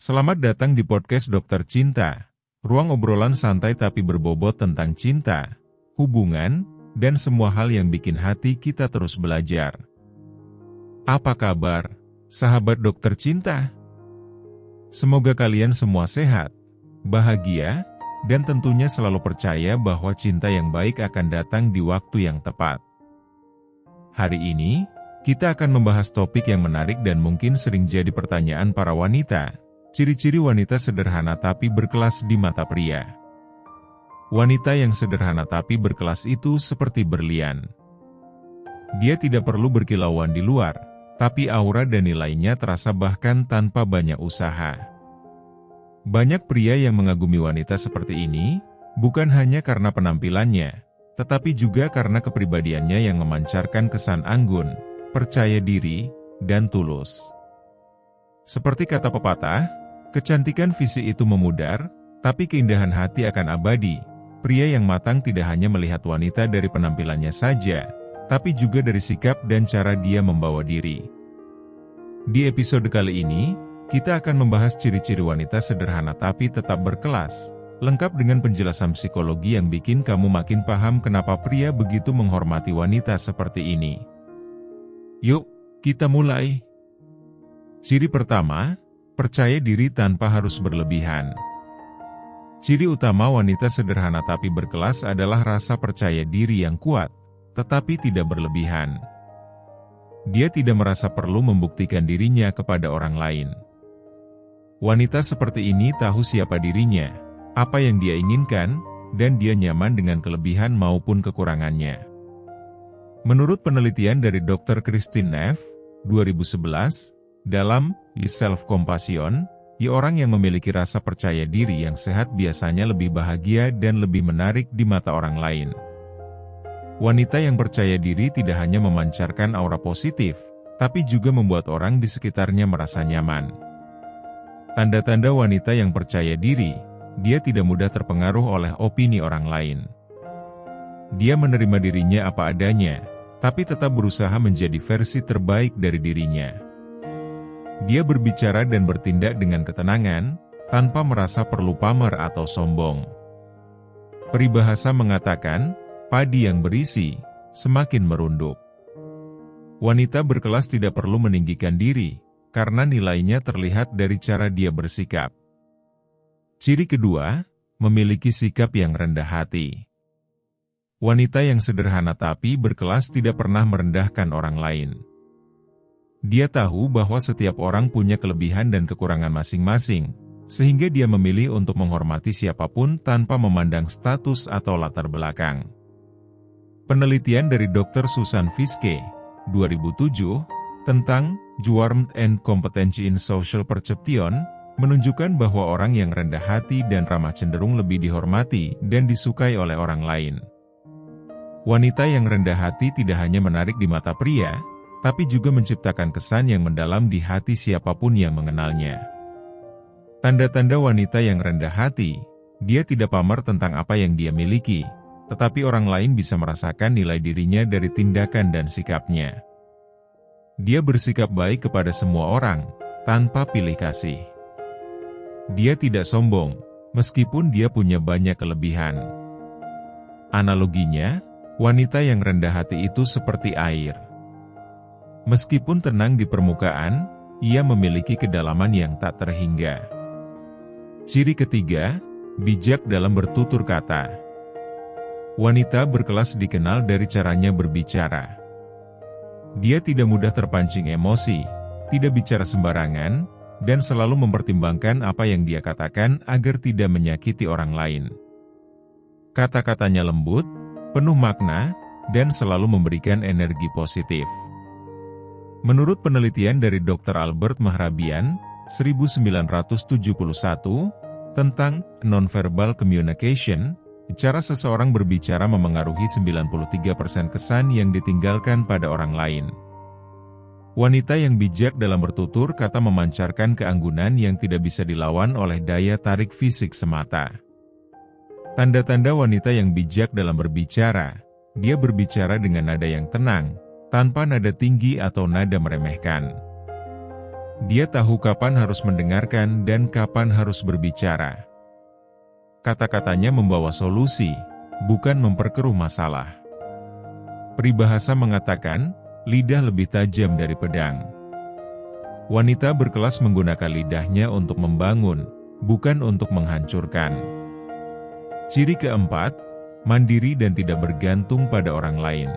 Selamat datang di podcast Dokter Cinta, ruang obrolan santai tapi berbobot tentang cinta, hubungan, dan semua hal yang bikin hati kita terus belajar. Apa kabar, sahabat Dokter Cinta? Semoga kalian semua sehat, bahagia, dan tentunya selalu percaya bahwa cinta yang baik akan datang di waktu yang tepat. Hari ini, kita akan membahas topik yang menarik dan mungkin sering jadi pertanyaan para wanita. Ciri-ciri wanita sederhana tapi berkelas di mata pria. Wanita yang sederhana tapi berkelas itu seperti berlian. Dia tidak perlu berkilauan di luar, tapi aura dan nilainya terasa bahkan tanpa banyak usaha. Banyak pria yang mengagumi wanita seperti ini, bukan hanya karena penampilannya, tetapi juga karena kepribadiannya yang memancarkan kesan anggun, percaya diri, dan tulus. Seperti kata pepatah, kecantikan fisik itu memudar, tapi keindahan hati akan abadi. Pria yang matang tidak hanya melihat wanita dari penampilannya saja, tapi juga dari sikap dan cara dia membawa diri. Di episode kali ini, kita akan membahas ciri-ciri wanita sederhana tapi tetap berkelas, lengkap dengan penjelasan psikologi yang bikin kamu makin paham kenapa pria begitu menghormati wanita seperti ini. Yuk, kita mulai. Ciri pertama, percaya diri tanpa harus berlebihan. Ciri utama wanita sederhana tapi berkelas adalah rasa percaya diri yang kuat, tetapi tidak berlebihan. Dia tidak merasa perlu membuktikan dirinya kepada orang lain. Wanita seperti ini tahu siapa dirinya, apa yang dia inginkan, dan dia nyaman dengan kelebihan maupun kekurangannya. Menurut penelitian dari Dr. Christine Neff, 2011, dalam Self-Compassion, orang yang memiliki rasa percaya diri yang sehat biasanya lebih bahagia dan lebih menarik di mata orang lain. Wanita yang percaya diri tidak hanya memancarkan aura positif, tapi juga membuat orang di sekitarnya merasa nyaman. Tanda-tanda wanita yang percaya diri, dia tidak mudah terpengaruh oleh opini orang lain. Dia menerima dirinya apa adanya, tapi tetap berusaha menjadi versi terbaik dari dirinya. Dia berbicara dan bertindak dengan ketenangan, tanpa merasa perlu pamer atau sombong. Peribahasa mengatakan, padi yang berisi, semakin merunduk. Wanita berkelas tidak perlu meninggikan diri, karena nilainya terlihat dari cara dia bersikap. Ciri kedua, memiliki sikap yang rendah hati. Wanita yang sederhana tapi berkelas tidak pernah merendahkan orang lain. Dia tahu bahwa setiap orang punya kelebihan dan kekurangan masing-masing, sehingga dia memilih untuk menghormati siapapun tanpa memandang status atau latar belakang. Penelitian dari Dr. Susan Fiske, 2007, tentang Warmth and Competency in Social Perception, menunjukkan bahwa orang yang rendah hati dan ramah cenderung lebih dihormati dan disukai oleh orang lain. Wanita yang rendah hati tidak hanya menarik di mata pria, tapi juga menciptakan kesan yang mendalam di hati siapapun yang mengenalnya. Tanda-tanda wanita yang rendah hati, dia tidak pamer tentang apa yang dia miliki, tetapi orang lain bisa merasakan nilai dirinya dari tindakan dan sikapnya. Dia bersikap baik kepada semua orang, tanpa pilih kasih. Dia tidak sombong, meskipun dia punya banyak kelebihan. Analoginya, wanita yang rendah hati itu seperti air. Meskipun tenang di permukaan, ia memiliki kedalaman yang tak terhingga. Ciri ketiga, bijak dalam bertutur kata. Wanita berkelas dikenal dari caranya berbicara. Dia tidak mudah terpancing emosi, tidak bicara sembarangan, dan selalu mempertimbangkan apa yang dia katakan agar tidak menyakiti orang lain. Kata-katanya lembut, penuh makna, dan selalu memberikan energi positif. Menurut penelitian dari Dr. Albert Mehrabian, 1971, tentang nonverbal communication, cara seseorang berbicara memengaruhi 93% kesan yang ditinggalkan pada orang lain. Wanita yang bijak dalam bertutur kata memancarkan keanggunan yang tidak bisa dilawan oleh daya tarik fisik semata. Tanda-tanda wanita yang bijak dalam berbicara, dia berbicara dengan nada yang tenang, tanpa nada tinggi atau nada meremehkan. Dia tahu kapan harus mendengarkan dan kapan harus berbicara. Kata-katanya membawa solusi, bukan memperkeruh masalah. Peribahasa mengatakan, lidah lebih tajam dari pedang. Wanita berkelas menggunakan lidahnya untuk membangun, bukan untuk menghancurkan. Ciri keempat, mandiri dan tidak bergantung pada orang lain.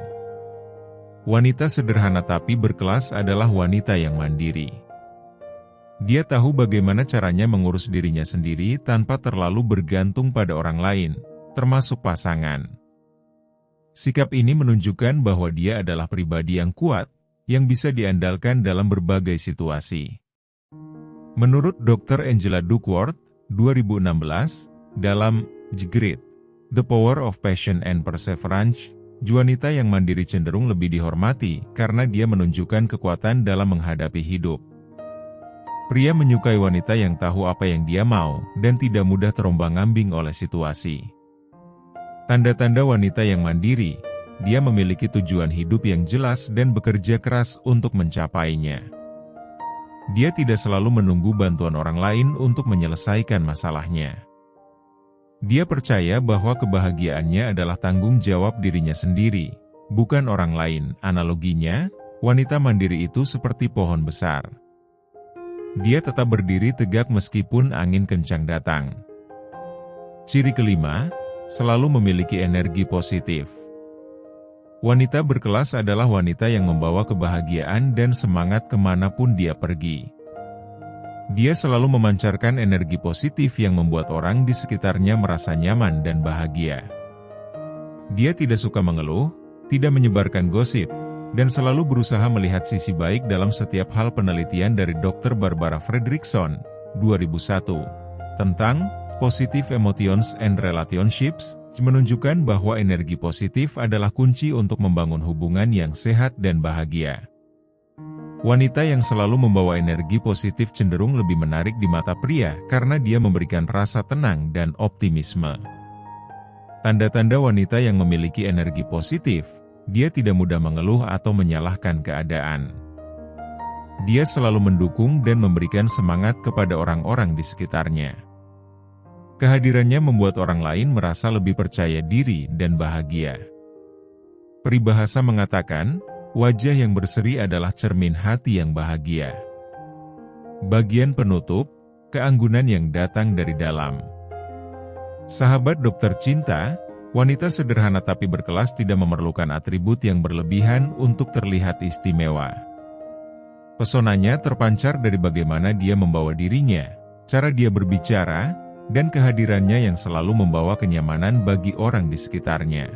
Wanita sederhana tapi berkelas adalah wanita yang mandiri. Dia tahu bagaimana caranya mengurus dirinya sendiri tanpa terlalu bergantung pada orang lain, termasuk pasangan. Sikap ini menunjukkan bahwa dia adalah pribadi yang kuat, yang bisa diandalkan dalam berbagai situasi. Menurut Dr. Angela Duckworth, 2016, dalam Grit, The Power of Passion and Perseverance, wanita yang mandiri cenderung lebih dihormati karena dia menunjukkan kekuatan dalam menghadapi hidup. Pria menyukai wanita yang tahu apa yang dia mau dan tidak mudah terombang-ambing oleh situasi. Tanda-tanda wanita yang mandiri, dia memiliki tujuan hidup yang jelas dan bekerja keras untuk mencapainya. Dia tidak selalu menunggu bantuan orang lain untuk menyelesaikan masalahnya. Dia percaya bahwa kebahagiaannya adalah tanggung jawab dirinya sendiri, bukan orang lain. Analoginya, wanita mandiri itu seperti pohon besar. Dia tetap berdiri tegak meskipun angin kencang datang. Ciri kelima, selalu memiliki energi positif. Wanita berkelas adalah wanita yang membawa kebahagiaan dan semangat kemanapun dia pergi. Dia selalu memancarkan energi positif yang membuat orang di sekitarnya merasa nyaman dan bahagia. Dia tidak suka mengeluh, tidak menyebarkan gosip, dan selalu berusaha melihat sisi baik dalam setiap hal. Penelitian dari Dr. Barbara Fredrickson, 2001, tentang Positive Emotions and Relationships, menunjukkan bahwa energi positif adalah kunci untuk membangun hubungan yang sehat dan bahagia. Wanita yang selalu membawa energi positif cenderung lebih menarik di mata pria karena dia memberikan rasa tenang dan optimisme. Tanda-tanda wanita yang memiliki energi positif, dia tidak mudah mengeluh atau menyalahkan keadaan. Dia selalu mendukung dan memberikan semangat kepada orang-orang di sekitarnya. Kehadirannya membuat orang lain merasa lebih percaya diri dan bahagia. Peribahasa mengatakan, wajah yang berseri adalah cermin hati yang bahagia. Bagian penutup, keanggunan yang datang dari dalam. Sahabat dokter cinta, wanita sederhana tapi berkelas tidak memerlukan atribut yang berlebihan untuk terlihat istimewa. Pesonanya terpancar dari bagaimana dia membawa dirinya, cara dia berbicara, dan kehadirannya yang selalu membawa kenyamanan bagi orang di sekitarnya.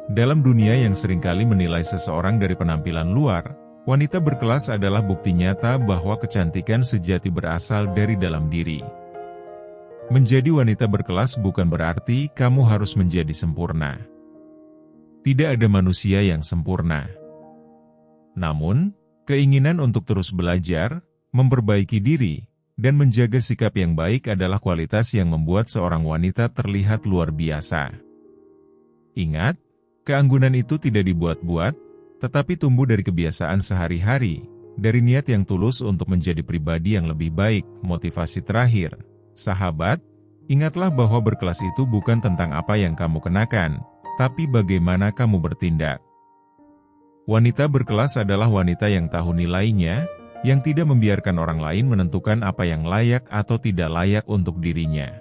Dalam dunia yang seringkali menilai seseorang dari penampilan luar, wanita berkelas adalah bukti nyata bahwa kecantikan sejati berasal dari dalam diri. Menjadi wanita berkelas bukan berarti kamu harus menjadi sempurna. Tidak ada manusia yang sempurna. Namun, keinginan untuk terus belajar, memperbaiki diri, dan menjaga sikap yang baik adalah kualitas yang membuat seorang wanita terlihat luar biasa. Ingat, keanggunan itu tidak dibuat-buat, tetapi tumbuh dari kebiasaan sehari-hari, dari niat yang tulus untuk menjadi pribadi yang lebih baik. Motivasi terakhir, sahabat, ingatlah bahwa berkelas itu bukan tentang apa yang kamu kenakan, tapi bagaimana kamu bertindak. Wanita berkelas adalah wanita yang tahu nilainya, yang tidak membiarkan orang lain menentukan apa yang layak atau tidak layak untuk dirinya.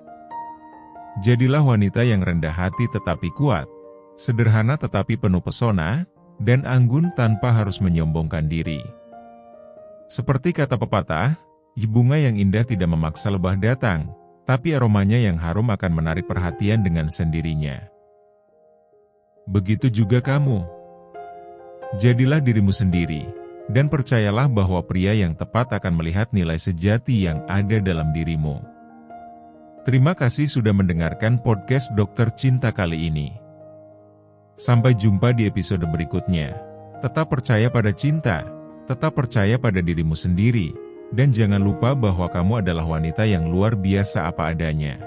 Jadilah wanita yang rendah hati tetapi kuat, sederhana tetapi penuh pesona, dan anggun tanpa harus menyombongkan diri. Seperti kata pepatah, bunga yang indah tidak memaksa lebah datang, tapi aromanya yang harum akan menarik perhatian dengan sendirinya. Begitu juga kamu. Jadilah dirimu sendiri, dan percayalah bahwa pria yang tepat akan melihat nilai sejati yang ada dalam dirimu. Terima kasih sudah mendengarkan podcast Dokter Cinta kali ini. Sampai jumpa di episode berikutnya. Tetap percaya pada cinta, tetap percaya pada dirimu sendiri, dan jangan lupa bahwa kamu adalah wanita yang luar biasa apa adanya.